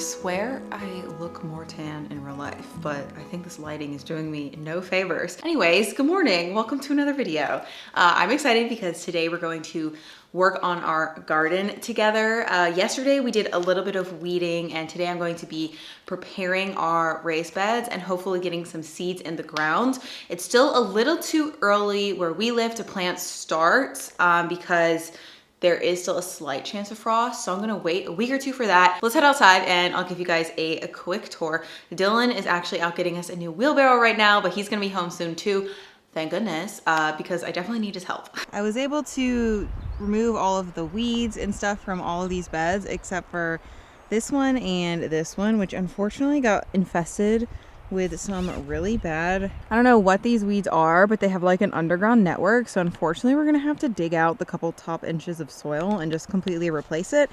swear I look more tan in real life, but I think this lighting is doing me no favors. Anyways, good morning. Welcome to another video. I'm excited because today we're going to work on our garden together. Yesterday we did a little bit of weeding, and today I'm going to be preparing our raised beds and hopefully getting some seeds in the ground. It's still a little too early where we live to plant starts because there is still a slight chance of frost, so I'm gonna wait a week or two for that. Let's head outside and I'll give you guys a quick tour. Dylan is actually out getting us a new wheelbarrow right now, but he's gonna be home soon too. Thank goodness, because I definitely need his help. I was able to remove all of the weeds and stuff from all of these beds except for this one and this one, which unfortunately got infested with some really bad, I don't know what these weeds are, but they have like an underground network. So unfortunately we're gonna have to dig out the couple top inches of soil and just completely replace it.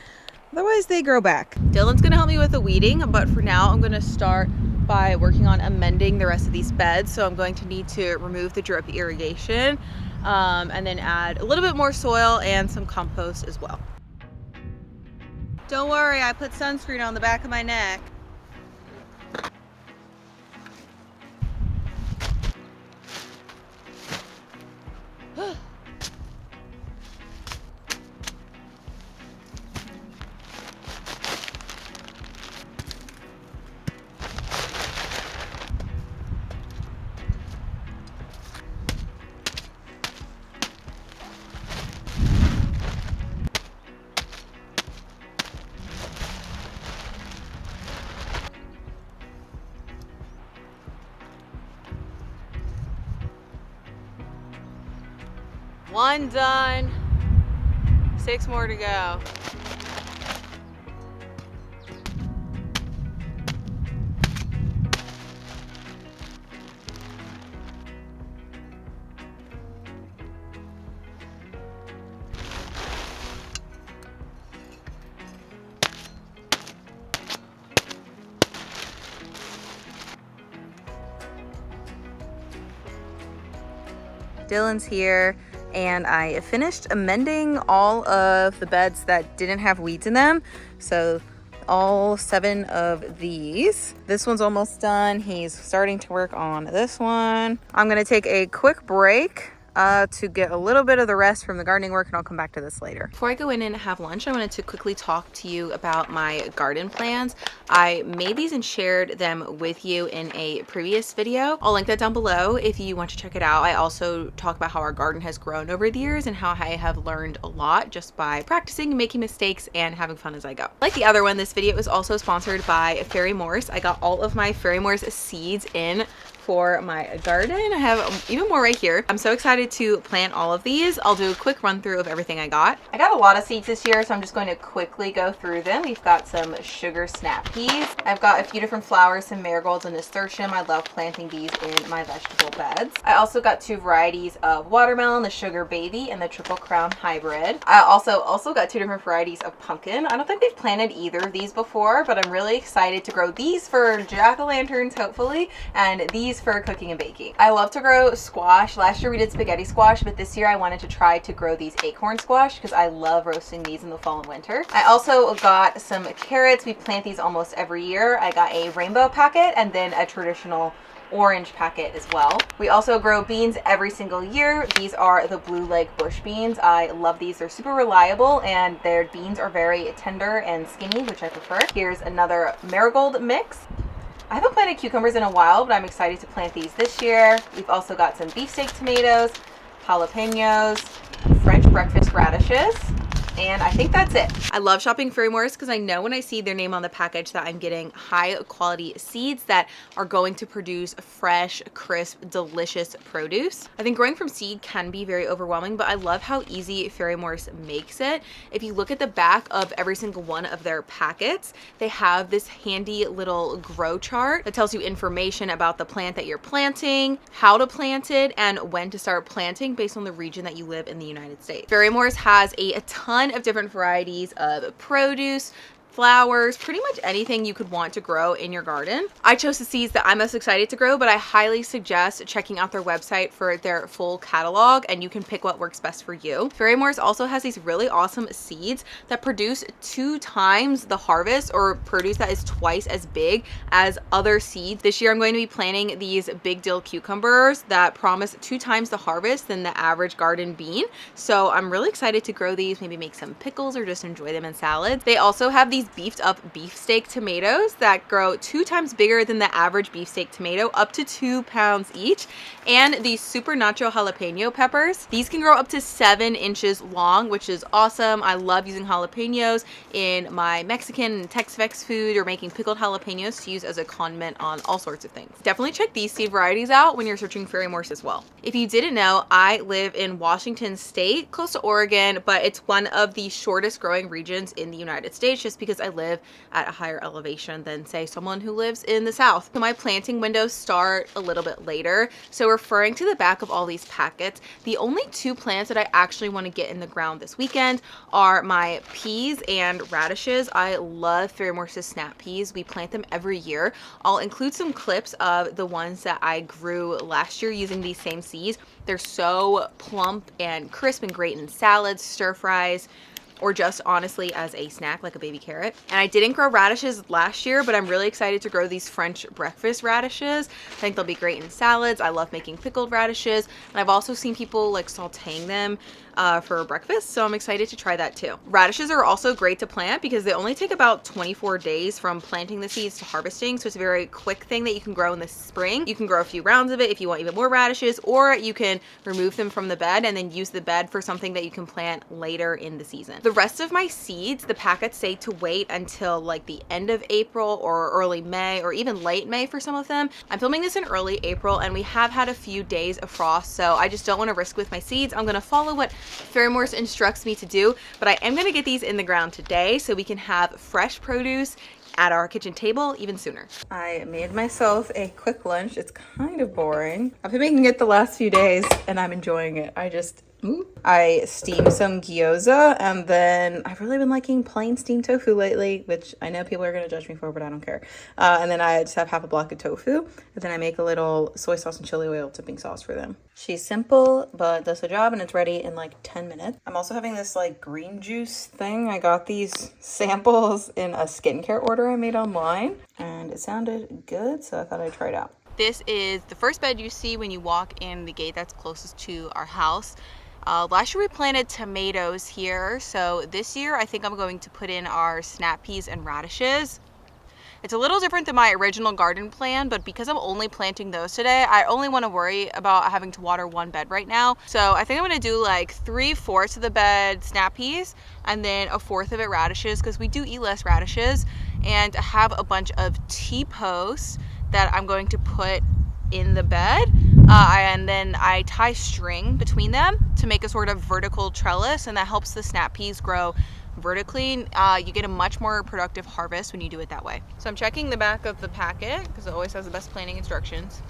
Otherwise they grow back. Dylan's gonna help me with the weeding, but for now I'm gonna start by working on amending the rest of these beds. So I'm going to need to remove the drip irrigation and then add a little bit more soil and some compost as well. Don't worry, I put sunscreen on the back of my neck. One done, 6 more to go. Dylan's here. And I finished amending all of the beds that didn't have weeds in them. So all 7 of these. This one's almost done. He's starting to work on this one. I'm gonna take a quick break to get a little bit of the rest from the gardening work, and I'll come back to this later. Before I go in and have lunch, I wanted to quickly talk to you about my garden plans. I made these and shared them with you in a previous video. I'll link that down below if you want to check it out. I also talk about how our garden has grown over the years and how I have learned a lot just by practicing, making mistakes, and having fun as I go. Like the other one, this video is also sponsored by Fairy Morse. I got all of my Fairy Morse seeds in for my garden. I have even more right here. I'm so excited to plant all of these. I'll do a quick run through of everything I got. I got a lot of seeds this year, so I'm just going to quickly go through them. We've got some sugar snap peas. I've got a few different flowers, some marigolds and nasturtium. I love planting these in my vegetable beds. I also got 2 varieties of watermelon, the Sugar Baby and the Triple Crown Hybrid. I also got 2 different varieties of pumpkin. I don't think we've planted either of these before, but I'm really excited to grow these for jack-o'-lanterns, hopefully, and these for cooking and baking. I love to grow squash. Last year we did spaghetti squash, but this year I wanted to try to grow these acorn squash because I love roasting these in the fall and winter. I also got some carrots. We plant these almost every year. I got a rainbow packet and then a traditional orange packet as well. We also grow beans every single year. These are the blue leg bush beans. I love these. They're super reliable and their beans are very tender and skinny, which I prefer. Here's another marigold mix. I haven't planted cucumbers in a while, but I'm excited to plant these this year. We've also got some beefsteak tomatoes, jalapenos, French breakfast radishes, and I think that's it. I love shopping Fairy Morse because I know when I see their name on the package that I'm getting high quality seeds that are going to produce fresh, crisp, delicious produce. I think growing from seed can be very overwhelming, but I love how easy Fairy Morse makes it. If you look at the back of every single one of their packets, they have this handy little grow chart that tells you information about the plant that you're planting, how to plant it, and when to start planting based on the region that you live in the United States. Fairy Morse has a ton of different varieties of produce, flowers, pretty much anything you could want to grow in your garden. I chose the seeds that I'm most excited to grow, but I highly suggest checking out their website for their full catalog, and you can pick what works best for you. Ferrymores also has these really awesome seeds that produce 2 times the harvest, or produce that is twice as big as other seeds. This year I'm going to be planting these big dill cucumbers that promise 2 times the harvest than the average garden bean. So I'm really excited to grow these, maybe make some pickles or just enjoy them in salads. They also have these beefed up beefsteak tomatoes that grow 2 times bigger than the average beefsteak tomato, up to 2 pounds each. And these super nacho jalapeno peppers. These can grow up to 7 inches long, which is awesome. I love using jalapenos in my Mexican and Tex-Mex food, or making pickled jalapenos to use as a condiment on all sorts of things. Definitely check these seed varieties out when you're searching Ferrymores as well. If you didn't know, I live in Washington State, close to Oregon, but it's one of the shortest growing regions in the United States, just because I live at a higher elevation than, say, someone who lives in the South. So my planting windows start a little bit later. So referring to the back of all these packets, the only 2 plants that I actually want to get in the ground this weekend are my peas and radishes. I love Ferrymores' snap peas. We plant them every year. I'll include some clips of the ones that I grew last year using these same seeds. They're so plump and crisp and great in salads, stir fries, or just honestly as a snack, like a baby carrot. And I didn't grow radishes last year, but I'm really excited to grow these French breakfast radishes. I think they'll be great in salads. I love making pickled radishes, and I've also seen people like sauteing them for breakfast, so I'm excited to try that too. Radishes are also great to plant because they only take about 24 days from planting the seeds to harvesting, so it's a very quick thing that you can grow in the spring. You can grow a few rounds of it if you want even more radishes, or you can remove them from the bed and then use the bed for something that you can plant later in the season. The rest of my seeds, the packets say to wait until like the end of April or early May, or even late May for some of them. I'm filming this in early April, and we have had a few days of frost, so I just don't want to risk with my seeds. I'm going to follow what Ferrymores instructs me to do, but I am going to get these in the ground today so we can have fresh produce at our kitchen table even sooner. I made myself a quick lunch. It's kind of boring. I've been making it the last few days and I'm enjoying it. I steamed some gyoza, and then I've really been liking plain steamed tofu lately, which I know people are going to judge me for, but I don't care. And then I just have half a block of tofu, and then I make a little soy sauce and chili oil dipping sauce for them. She's simple, but does the job, and it's ready in like 10 minutes. I'm also having this like green juice thing. I got these samples in a skincare order I made online, and it sounded good, so I thought I'd try it out. This is the first bed you see when you walk in the gate that's closest to our house. Last year we planted tomatoes here, so this year I think I'm going to put in our snap peas and radishes. It's a little different than my original garden plan, but because I'm only planting those today, I only want to worry about having to water 1 bed right now. So I think I'm going to do like 3/4 of the bed snap peas, and then 1/4 of it radishes, because we do eat less radishes, and have a bunch of T-posts that I'm going to put in the bed, and then I tie string between them to make a sort of vertical trellis, and that helps the snap peas grow vertically. You get a much more productive harvest when you do it that way. So I'm checking the back of the packet because it always has the best planting instructions,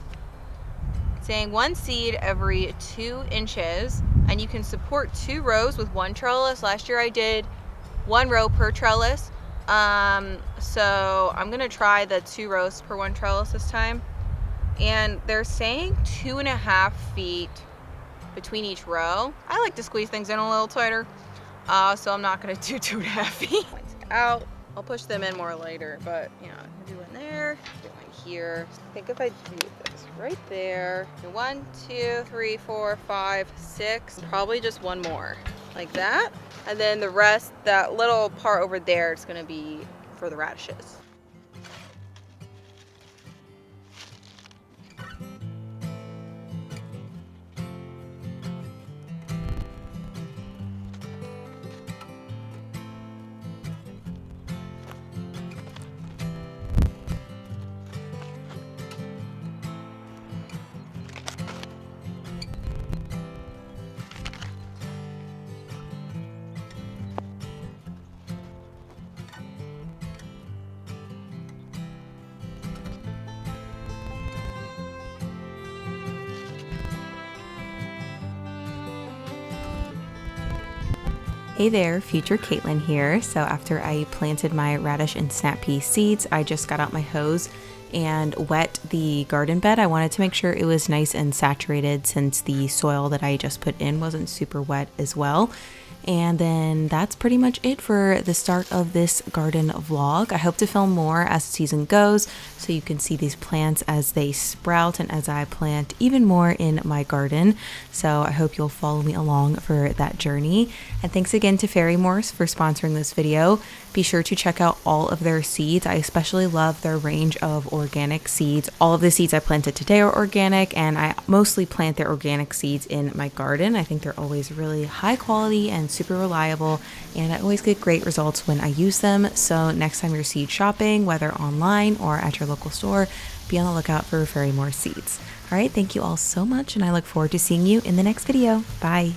saying 1 seed every 2 inches, and you can support 2 rows with 1 trellis. Last year I did 1 row per trellis, so I'm gonna try the 2 rows per 1 trellis this time. And they're saying 2.5 feet between each row. I like to squeeze things in a little tighter, so I'm not gonna do 2.5 feet. Out. I'll push them in more later, but you know, I'm gonna do one there, do one here. I think if I do this right there, 1, 2, 3, 4, 5, 6, probably just 1 more, like that. And then the rest, that little part over there, is gonna be for the radishes. Hey there, future Caitlin here. So after I planted my radish and snap pea seeds, I just got out my hose and wet the garden bed. I wanted to make sure it was nice and saturated since the soil that I just put in wasn't super wet as well. And then that's pretty much it for the start of this garden vlog. I hope to film more as the season goes so you can see these plants as they sprout and as I plant even more in my garden. So I hope you'll follow me along for that journey. And thanks again to Fairy Morse for sponsoring this video. Be sure to check out all of their seeds. I especially love their range of organic seeds. All of the seeds I planted today are organic, and I mostly plant their organic seeds in my garden. I think they're always really high quality and super reliable, and I always get great results when I use them. So next time you're seed shopping, whether online or at your local store, be on the lookout for Fairy Morse seeds. All right, thank you all so much, and I look forward to seeing you in the next video. Bye.